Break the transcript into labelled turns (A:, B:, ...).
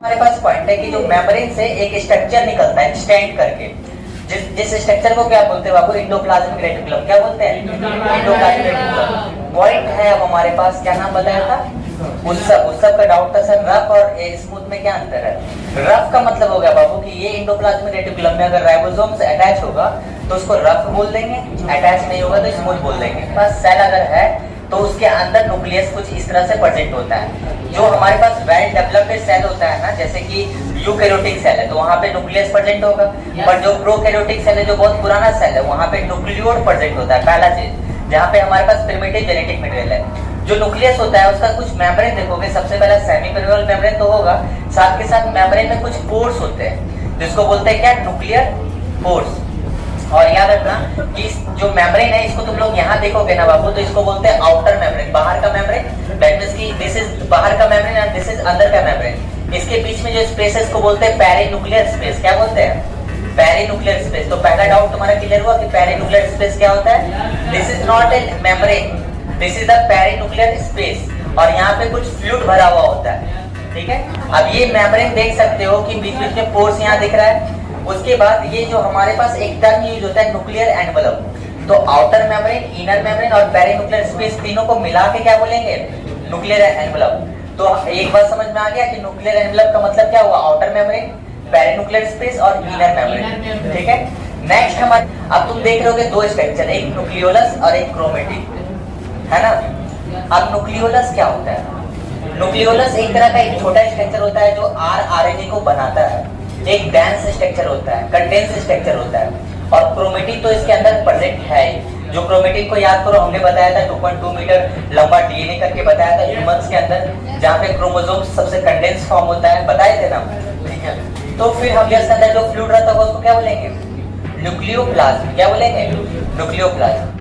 A: हमारे पास पॉइंट है कि जो मेम्ब्रेन से एक स्ट्रक्चर निकलता है स्टैंड करके, जिस स्ट्रक्चर को क्या बोलते हैं बाबू? Endoplasmic reticulum. क्या बोलते हैं? Endoplasmic reticulum. पॉइंट है अब हमारे पास, क्या नाम बताया था? उत्सव का डाउट था सर, रफ और स्मूथ में क्या अंतर है? रफ का मतलब हो गया बाबू कि ये एंडोप्लाज्मिक रेटिकुलम में अगर राइबोसोम से अटैच होगा तो उसको रफ बोल देंगे, अटैच नहीं होगा तो स्मूथ बोल देंगे। बस सेल अगर है तो उसके अंदर न्यूक्लियस कुछ इस तरह से प्रेजेंट होता है। जो हमारे पास वेल डेवलप्ड सेल होता है ना, जैसे कि यूकैरियोटिक सेल है तो वहाँ पे न्यूक्लियस प्रेजेंट होगा, पर जो प्रोकैरियोटिक सेल है, जो बहुत पुराना सेल है, वहाँ पे न्यूक्लियोड प्रेजेंट होता है। पहला चीज, जहाँ पे हमारे पास प्रिमिटिव जेनेटिक मटेरियल है। जो न्यूक्लियस होता है उसका कुछ मेम्ब्रेन देखोगे, सबसे पहला सेमी पेरिनल मेम्ब्रेन तो होगा, साथ के साथ मेम्ब्रेन में कुछ पोर्स होते हैं जिसको बोलते हैं क्या? Nuclear pores. और याद रखना कि जो मेम्ब्रेन है इसको तुम लोग यहाँ देखोगे ना बाबू, तो इसको बोलते हैं आउटर मेम्ब्रेन, बाहर का मेम्ब्रेन। दैट मींस कि दिस इज बाहर का मेम्ब्रेन एंड दिस इज अंदर का मेम्ब्रेन। इसके बीच में जो स्पेस है इसको बोलते हैं पेरिन्यूक्लियर स्पेस। क्या बोलते हैं? Perinuclear space. तो पहला डाउट तुम्हारा क्लियर हुआ कि पेरिन्यूक्लियर स्पेस क्या होता है? This is not a membrane, this is the perinuclear space, और यहाँ पे कुछ फ्लूइड भरा हुआ होता है। ठीक है, अब ये मेम्ब्रेन देख सकते हो कि बीच बीच में पोर्स यहाँ दिख रहा है। उसके बाद ये जो हमारे पास एक टर्म यूज होता है न्यूक्लियर एनवेलप, तो आउटर मेम्ब्रेन, इनर मेम्ब्रेन और पेरिन्यूक्लियर स्पेस तीनों को मिला के क्या बोलेंगे? Nuclear envelope. तो एक बात समझ में आ गया कि न्यूक्लियर एनवेलप का मतलब क्या हुआ? आउटर मेम्ब्रेन, पेरिन्यूक्लियर स्पेस और इनर मेम्ब्रेन। ठीक है, नेक्स्ट हमारे, अब तुम देख रहे हो दो स्ट्रक्चर, एक न्यूक्लियोलस और एक क्रोमेटिन, है ना? अब न्यूक्लियोलस क्या होता है? न्यूक्लियोलस एक तरह का एक छोटा स्ट्रक्चर होता है जो आरएनए को बनाता है। एक डेंस स्ट्रक्चर होता है, कंडेंस स्ट्रक्चर होता है, और क्रोमेटिन तो इसके अंदर प्रेजेंट है। जो क्रोमेटिन को याद करो, हमने बताया था 2.2 मीटर लंबा डीएनए करके बताया था ह्यूमंस के अंदर, जहाँ पे क्रोमोसोम सबसे कंडेंस फॉर्म होता है, बताए थे ना? ठीक है, तो फिर हम इसके अंदर जो फ्लूइड रहता है उसको क्या बोलेंगे? न्यूक्लियोप्लाज्म। क्या बोलेंगे? न्यूक्लियोप्लाज्म।